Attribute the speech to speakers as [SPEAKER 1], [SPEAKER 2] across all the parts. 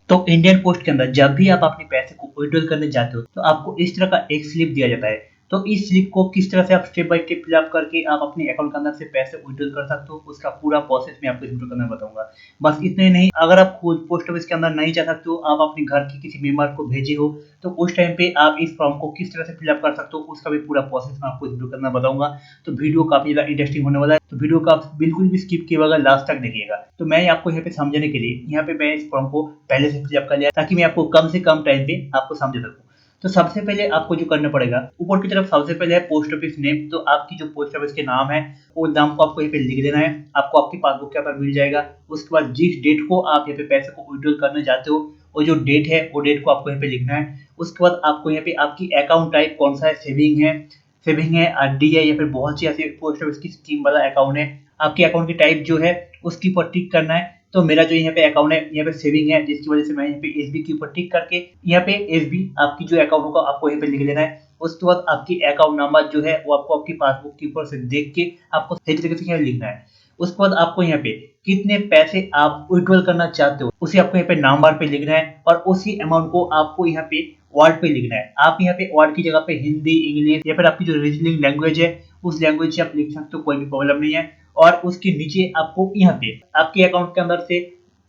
[SPEAKER 1] तो Indian post के अंदर जब भी आप अपने पैसे को विड्रॉल करने जाते हो तो आपको इस तरह का एक स्लिप दिया जाता है। तो इस स्लिप को किस तरह से आप स्टेप बाय स्टेप फिलअप करके आप अपने अकाउंट के अंदर से पैसे विड्रॉल कर सकते हो, उसका पूरा प्रोसेस मैं आपको इस वीडियो के अंदर बताऊंगा। बस इतने ही नहीं, अगर आप खुद पोस्ट ऑफिस के अंदर नहीं जा सकते हो, आप अपने घर के किसी मेंबर को भेजे हो, तो उस टाइम पे आप इस फॉर्म को किस तरह से फिलअप कर सकते हो, उसका भी पूरा प्रोसेस मैं आपको इस वीडियो के अंदर बताऊंगा। तो वीडियो काफी ज्यादा इंटरेस्टिंग होने वाला है, तो वीडियो को आप बिल्कुल भी स्किप किए बगैर लास्ट तक देखिएगा। तो मैं आपको यहाँ पे समझने के लिए यहाँ पे मैं इस फॉर्म को पहले से फिलअप कर लिया ताकि मैं आपको कम से कम टाइम पे आपको समझा सकूं। तो सबसे पहले आपको जो करना पड़ेगा, ऊपर की तरफ सबसे पहले है पोस्ट ऑफिस नेम। तो आपकी जो पोस्ट ऑफिस के नाम है वो नाम को आपको यहाँ पे लिख देना है, आपको आपकी पासबुक के ऊपर मिल जाएगा। उसके बाद जिस डेट को आप यहाँ पे पैसे को विड्रॉल करने जाते हो वो जो डेट है वो डेट को आपको यहाँ पे लिखना है। उसके बाद आपको यहाँ पे आपकी अकाउंट टाइप कौन सा है, सेविंग है, आरडी है, या फिर बहुत सी ऐसी पोस्ट ऑफिस की स्कीम वाला अकाउंट है। आपके अकाउंट की टाइप जो है उसके ऊपर टिक करना है। तो मेरा जो यहाँ पे अकाउंट है यहाँ पे सेविंग है, जिसकी वजह से मैं यहाँ पे एसबी के ऊपर टिक करके यहाँ पे एसबी आपकी जो अकाउंट होगा आपको यहाँ पे लिख लेना है। उसके बाद आपकी अकाउंट नंबर जो है वो आपको आपकी पासबुक के ऊपर से देख के आपको सही तरीके से यहाँ लिखना है। उसके बाद आपको यहाँ पे कितने पैसे आप विड्रॉल करना चाहते हो उसे आपको यहाँ पे नाम बार पे लिखना है, और उसी अमाउंट को आपको यहाँ पे वर्ड पे लिखना है। आप यहाँ पे वर्ड की जगह पे हिंदी, इंग्लिश या फिर आपकी जो रीजनिंग लैंग्वेज है उस लैंग्वेज से आप लिख सकते हो, कोई भी प्रॉब्लम नहीं है। और उसके नीचे आपको यहाँ पे आपके अकाउंट के अंदर से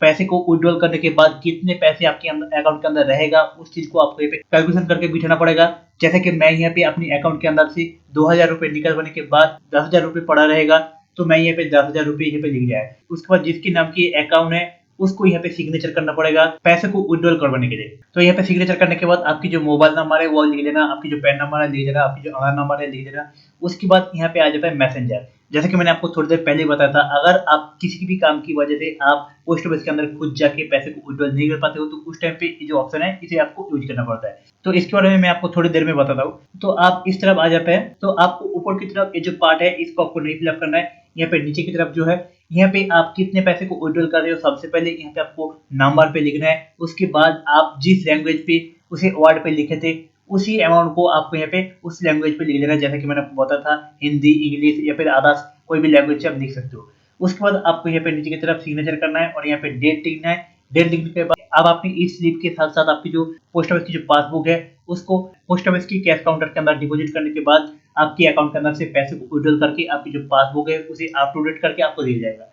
[SPEAKER 1] पैसे को विड्रॉल करने के बाद कितने पैसे आपके अकाउंट के अंदर रहेगा उस चीज को आपको यहाँ पे कैलकुलेशन करके बिठाना पड़ेगा। जैसे कि मैं यहाँ पे अपने अकाउंट के अंदर से 2,000 रुपए निकलवाने के बाद 10,000 रुपए पड़ा रहेगा, तो मैं यहाँ पे 10,000 रुपए यहाँ पे लिख दिया है। उसके बाद जिसके नाम की अकाउंट है उसको यहाँ पे सिग्नेचर करना पड़ेगा पैसे को विड्रॉल करवाने के लिए। तो यहाँ पे सिग्नेचर करने के बाद आपकी जो मोबाइल नंबर है वो लिख देना, आपकी जो पैन नंबर है लिख देना, आपकी जो आधार नंबर है लिख देना। उसके बाद यहाँ पे आ जाता है मैसेंजर। जैसे कि मैंने आपको थोड़ी देर पहले बताया था, अगर आप किसी भी काम की वजह से आप पोस्ट ऑफिस के अंदर खुद जाके पैसे को विड्रॉल नहीं कर पाते हो तो उस टाइम पे ये जो ऑप्शन है इसे आपको यूज करना पड़ता है। तो इसके बारे में मैं आपको थोड़ी देर में बताता हूँ। तो आप इस तरफ आ जाते हैं, तो आपको ऊपर की तरफ ये जो पार्ट है इसको आपको नहीं फिलअप करना है। यहाँ पे नीचे की तरफ जो है यहाँ पे आप कितने पैसे को विड्रॉल कर रहे हो सबसे पहले यहाँ पे आपको नंबर पे लिखना है। उसके बाद आप जिस लैंग्वेज पे उसे वर्ड पे लिखे थे उसी अमाउंट को आपको यहाँ पे उस लैंग्वेज पे लिख देना है। जैसे कि मैंने आपको बताया था, हिंदी, इंग्लिश या फिर अदर्स कोई भी लैंग्वेज से आप लिख सकते हो। उसके बाद आपको यहाँ पे नीचे की तरफ सिग्नेचर करना है और यहाँ पे डेट लिखना है। डेट लिखने के बाद अब अपनी इस स्लिप के साथ साथ आपकी जो पोस्ट ऑफिस की जो पासबुक है उसको पोस्ट ऑफिस की कैश काउंटर के अंदर डिपॉजिट करने के बाद आपके अकाउंट के अंदर से पैसे को विड्रॉल करके आपकी जो पासबुक है उसे अप टू डेट करके आपको दिया जाएगा।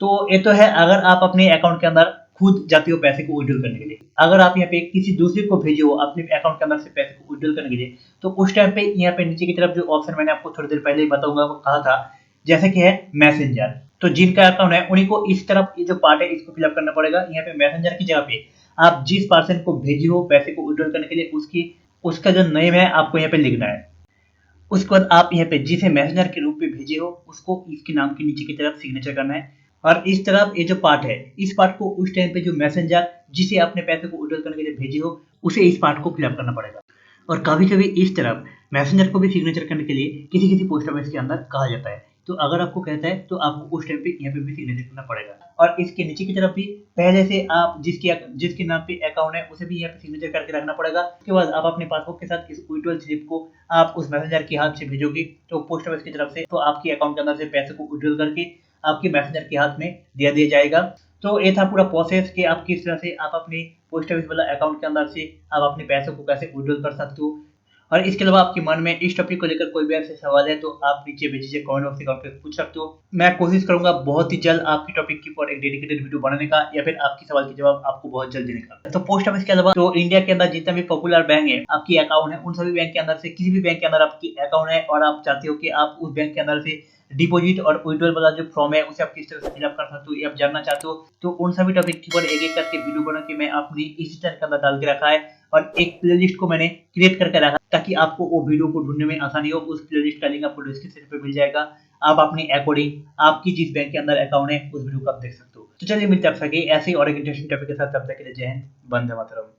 [SPEAKER 1] तो ये तो है अगर आप अपने अकाउंट के अंदर खुद जाते हो पैसे को विड्रॉल करने के लिए। अगर आप यहाँ पे किसी दूसरे को भेजे हो अपने अकाउंट के अंदर से पैसे को विड्रॉल करने के लिए, तो उस टाइम पे यहाँ पे नीचे की तरफ जो ऑप्शन मैंने आपको थोड़ी देर पहले ही बताऊंगा वो कहा था, जैसे कि है मैसेंजर। तो जिनका अकाउंट है उन्हीं को इस तरफ ये जो पार्ट है इसको फिलअप करना पड़ेगा। यहाँ पे मैसेंजर की जगह पे आप जिस पर्सन को भेजे हो पैसे को विड्रॉल करने के लिए उसकी उसका जो नेम है आपको यहाँ पे लिखना है। उसके बाद आप यहाँ पे जिसे मैसेंजर के रूप में भेजे हो उसको इसके नाम के नीचे की तरफ सिग्नेचर करना है। और इस तरफ ये जो पार्ट है इस पार्ट को उस टाइम पे जो मैसेंजर जिसे आपने पैसे को विड्रॉल करने के लिए भेजे हो उसे इस पार्ट को फिलअप करना पड़ेगा। और कभी कभी इस तरफ मैसेंजर को भी सिग्नेचर करने के लिए किसी किसी पोस्ट ऑफिस के अंदर कहा जाता है। तो अगर आपको कहता है तो आपको उस टाइम पे यहाँ पे भी सिग्नेचर करना पड़ेगा। और इसके नीचे की तरफ भी पहले से आप जिसके नाम पे अकाउंट है उसे भी यहाँ पे सिग्नेचर करके रखना पड़ेगा। उसके बाद आप अपने पासबुक के साथ इस विड्रॉल स्लिप को आप उस मैसेंजर के हाथ से भेजोगे तो पोस्ट ऑफिस की तरफ से तो आपके अकाउंट के अंदर से पैसे को विड्रॉल करके आपके मैसेंजर के हाथ में दिया जाएगा। तो ये था पूरा प्रोसेस कि आप किस तरह से आप अपने पोस्ट ऑफिस वाला अकाउंट के अंदर से आप अपने पैसों को कैसे विड्रॉल कर सकते हो। और इसके अलावा आपके मन में इस टॉपिक को लेकर कोई भी ऐसे सवाल है तो आप नीचे बेझिझक कमेंट बॉक्स में करके पूछ सकते हो। मैं कोशिश करूंगा बहुत ही जल्द आपकी टॉपिक के ऊपर एक डेडिकेटेड वीडियो बनाने का या फिर आपकी सवाल के जवाब आपको बहुत जल्द देने का। तो पोस्ट ऑफिस के अलावा तो इंडिया के अंदर जितने भी पॉपुलर बैंक है आपकी अकाउंट है उन सभी बैंक के अंदर से किसी भी बैंक के अंदर आपकी अकाउंट है और आप चाहते हो कि आप उस बैंक के अंदर से डिपॉजिट और विड्रॉल वाला जो फॉर्म है उसे आप किस तरह से फिलअप कर सकते हो ये आप जानना चाहते हो, तो उन सभी टॉपिक के ऊपर एक एक करके वीडियो बना के मैं अपनी इसी चैनल के अंदर डाल के रखा है। और एक प्लेलिस्ट को मैंने क्रिएट करके रखा ताकि आपको वो वीडियो को ढूंढने में आसानी हो। उस प्लेलिस्ट का लिंक आपको डिस्क्रिप्शन पे मिल जाएगा। आप अपने अकॉर्डिंग आपकी जिस बैंक के अंदर अकाउंट है उस वीडियो को आप देख सकते हो। तो चलिए मिलते हैं आपसे ऐसे ही और एक इंटरेस्टिंग टॉपिक के साथ, तब तक के लिए जय हिंद, वंदे मातरम।